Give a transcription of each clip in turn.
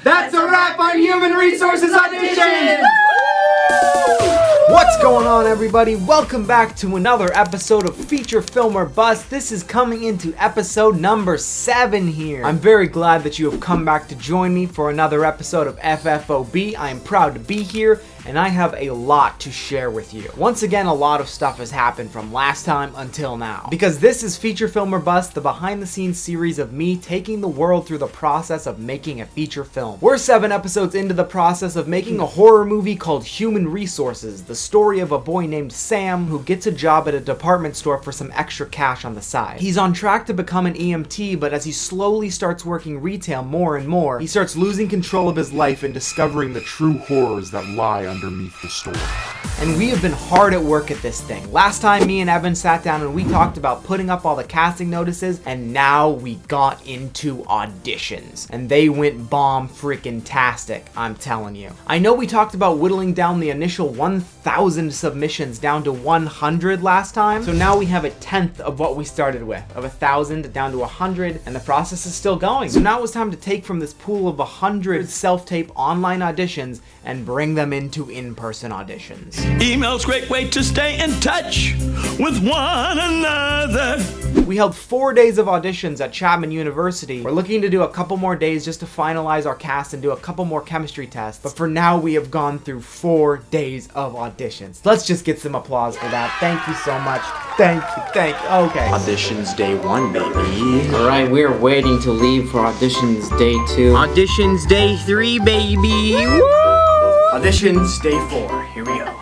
That's a wrap on Human Resources Auditions! What's going on, everybody? Welcome back to another episode of Feature Film or Bust. This is coming into episode number 7 here. I'm very glad that you have come back to join me for another episode of FFOB. I am proud to be here, and I have a lot to share with you. Once again, a lot of stuff has happened from last time until now. Because this is Feature Film or Bust, the behind-the-scenes series of me taking the world through the process of making a feature film. We're 7 episodes into the process of making a horror movie called Human Resources, the story of a boy named Sam who gets a job at a department store for some extra cash on the side. He's on track to become an EMT, but as he slowly starts working retail more and more, he starts losing control of his life and discovering the true horrors that lie underneath the store. And we have been hard at work at this thing. Last time me and Evan sat down and we talked about putting up all the casting notices, and now we got into auditions. And they went bomb freaking tastic, I'm telling you. I know we talked about whittling down the initial 1,000 submissions down to 100 last time, so now we have a tenth of what we started with, of 1,000 down to 100, and the process is still going. So now it's time to take from this pool of 100 self-tape online auditions and bring them into in-person auditions. Email's a great way to stay in touch with one another. We held 4 days of auditions at Chapman University. We're looking to do a couple more days just to finalize our cast and do a couple more chemistry tests, but for now we have gone through 4 days of auditions. Let's just get some applause for that. Thank you so much. Thank you. Okay. Auditions day 1, baby. Alright, we're waiting to leave for auditions day 2. Auditions day 3, baby. Woo! Auditions day 4. Here we go.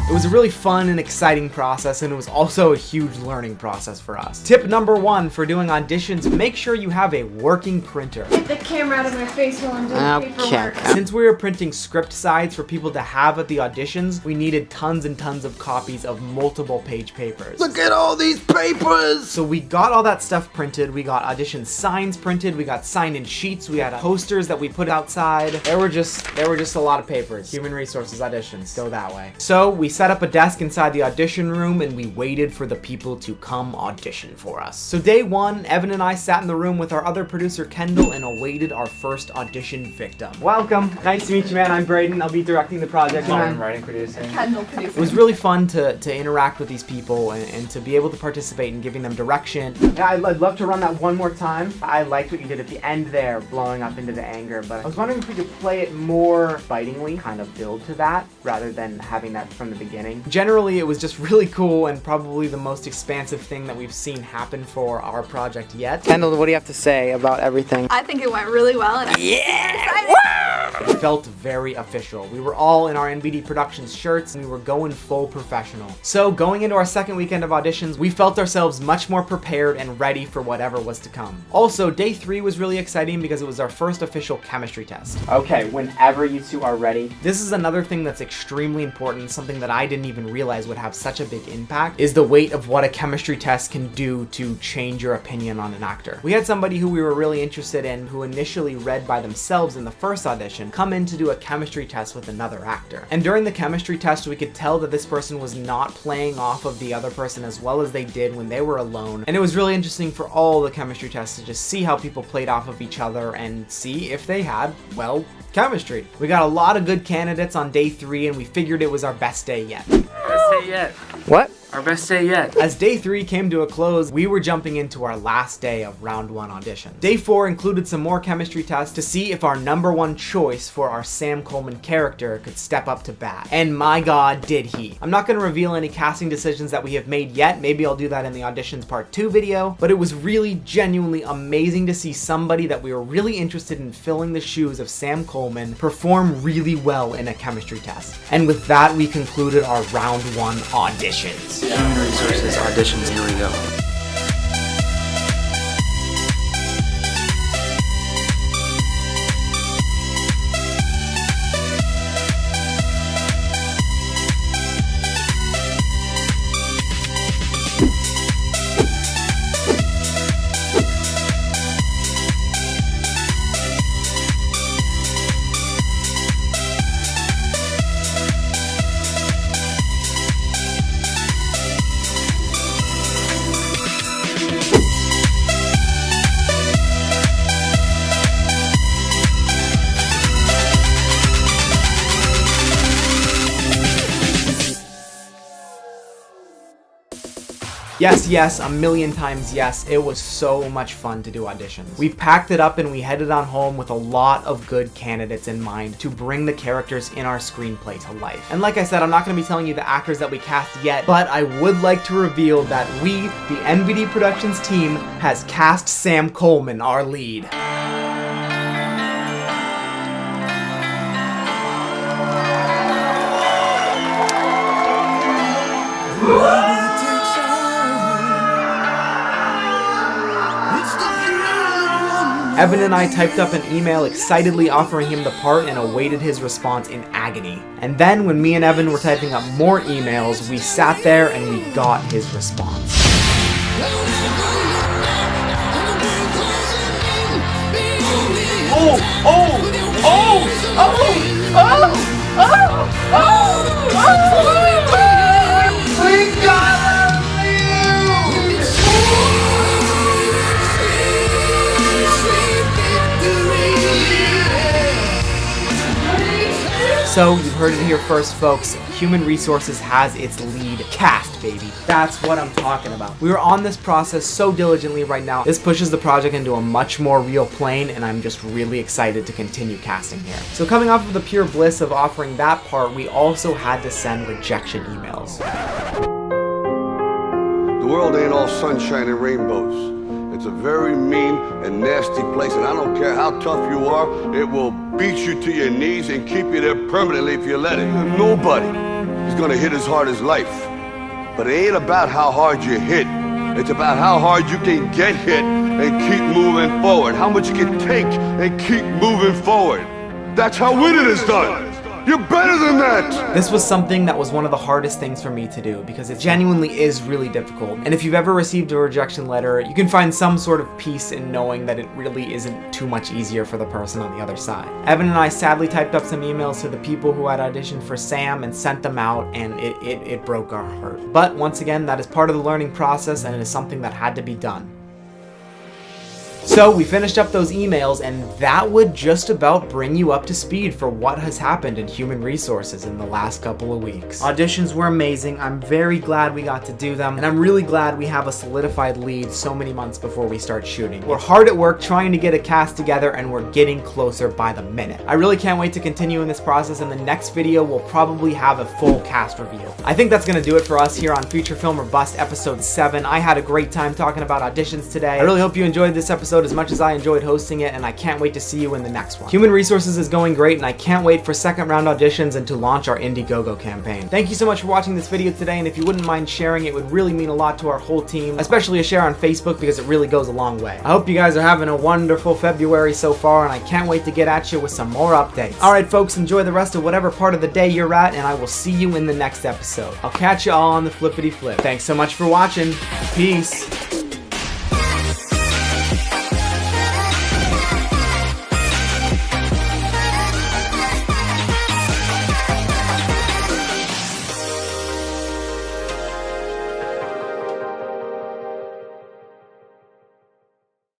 It was a really fun and exciting process, and it was also a huge learning process for us. Tip number 1 for doing auditions, make sure you have a working printer. Get the camera out of my face while I'm doing paperwork. Since we were printing script sides for people to have at the auditions, we needed tons and tons of copies of multiple page papers. Look at all these papers! So we got all that stuff printed, we got audition signs printed, we got sign-in sheets, we had posters that we put outside. There were just a lot of papers. Human Resources auditions, go that way. So we set up a desk inside the audition room and we waited for the people to come audition for us. So day 1, Evan and I sat in the room with our other producer Kendall and awaited our first audition victim. Welcome. Nice to meet you, man. I'm Braden. I'll be directing the project. I'm writing, producing. Kendall producing. It was really fun to interact with these people and to be able to participate in giving them direction. Yeah, I'd love to run that one more time. I liked what you did at the end there, blowing up into the anger, but I was wondering if we could play it more bitingly, kind of build to that, rather than having that from the beginning. Generally, it was just really cool and probably the most expansive thing that we've seen happen for our project yet. Kendall, what do you have to say about everything? I think it went really well. And It felt very official. We were all in our NBD Productions shirts and we were going full professional. So going into our second weekend of auditions, we felt ourselves much more prepared and ready for whatever was to come. Also, day 3 was really exciting because it was our first official chemistry test. Okay, whenever you two are ready. This is another thing that's extremely important, something that I didn't even realize would have such a big impact, is the weight of what a chemistry test can do to change your opinion on an actor. We had somebody who we were really interested in who initially read by themselves in the first audition come in to do a chemistry test with another actor. And during the chemistry test, we could tell that this person was not playing off of the other person as well as they did when they were alone. And it was really interesting for all the chemistry tests to just see how people played off of each other and see if they had, well, chemistry. We got a lot of good candidates on day 3 and we figured it was our best day yet. Best day yet. What? Our best day yet. As day 3 came to a close, we were jumping into our last day of round 1 audition. Day 4 included some more chemistry tests to see if our number 1 choice for our Sam Coleman character could step up to bat. And my god, did he. I'm not going to reveal any casting decisions that we have made yet. Maybe I'll do that in the auditions part 2 video, but it was really genuinely amazing to see somebody that we were really interested in filling the shoes of Sam Coleman perform really well in a chemistry test. And with that, we concluded our round 1 auditions. Human Resources auditions, here we go. Yes, a million times yes, it was so much fun to do auditions. We packed it up and we headed on home with a lot of good candidates in mind to bring the characters in our screenplay to life. And like I said, I'm not going to be telling you the actors that we cast yet, but I would like to reveal that we, the NBD Productions team, has cast Sam Coleman, our lead. Evan and I typed up an email excitedly offering him the part and awaited his response in agony. And then when me and Evan were typing up more emails, we sat there and we got his response. So, you heard it here first, folks. Human Resources has its lead cast, baby. That's what I'm talking about. We are on this process so diligently right now. This pushes the project into a much more real plane, and I'm just really excited to continue casting here. So coming off of the pure bliss of offering that part, we also had to send rejection emails. The world ain't all sunshine and rainbows. It's a very mean and nasty place, and I don't care how tough you are, it will beat you to your knees and keep you there permanently if you let it. Nobody is gonna hit as hard as life. But it ain't about how hard you hit. It's about how hard you can get hit and keep moving forward. How much you can take and keep moving forward. That's how winning is done. You're better than that! This was something that was one of the hardest things for me to do because it genuinely is really difficult. And if you've ever received a rejection letter, you can find some sort of peace in knowing that it really isn't too much easier for the person on the other side. Evan and I sadly typed up some emails to the people who had auditioned for Sam and sent them out, and it broke our heart. But once again, that is part of the learning process and it is something that had to be done. So we finished up those emails, and that would just about bring you up to speed for what has happened in Human Resources in the last couple of weeks. Auditions were amazing. I'm very glad we got to do them, and I'm really glad we have a solidified lead so many months before we start shooting. We're hard at work trying to get a cast together, and we're getting closer by the minute. I really can't wait to continue in this process, and the next video will probably have a full cast reveal. I think that's gonna do it for us here on Feature Film or Bust episode 7. I had a great time talking about auditions today. I really hope you enjoyed this episode as much as I enjoyed hosting it, and I can't wait to see you in the next one. Human Resources is going great, and I can't wait for second round auditions and to launch our Indiegogo campaign. Thank you so much for watching this video today, and if you wouldn't mind sharing, it would really mean a lot to our whole team, especially a share on Facebook because it really goes a long way. I hope you guys are having a wonderful February so far, and I can't wait to get at you with some more updates. Alright folks, enjoy the rest of whatever part of the day you're at, and I will see you in the next episode. I'll catch you all on the flippity flip. Thanks so much for watching. Peace.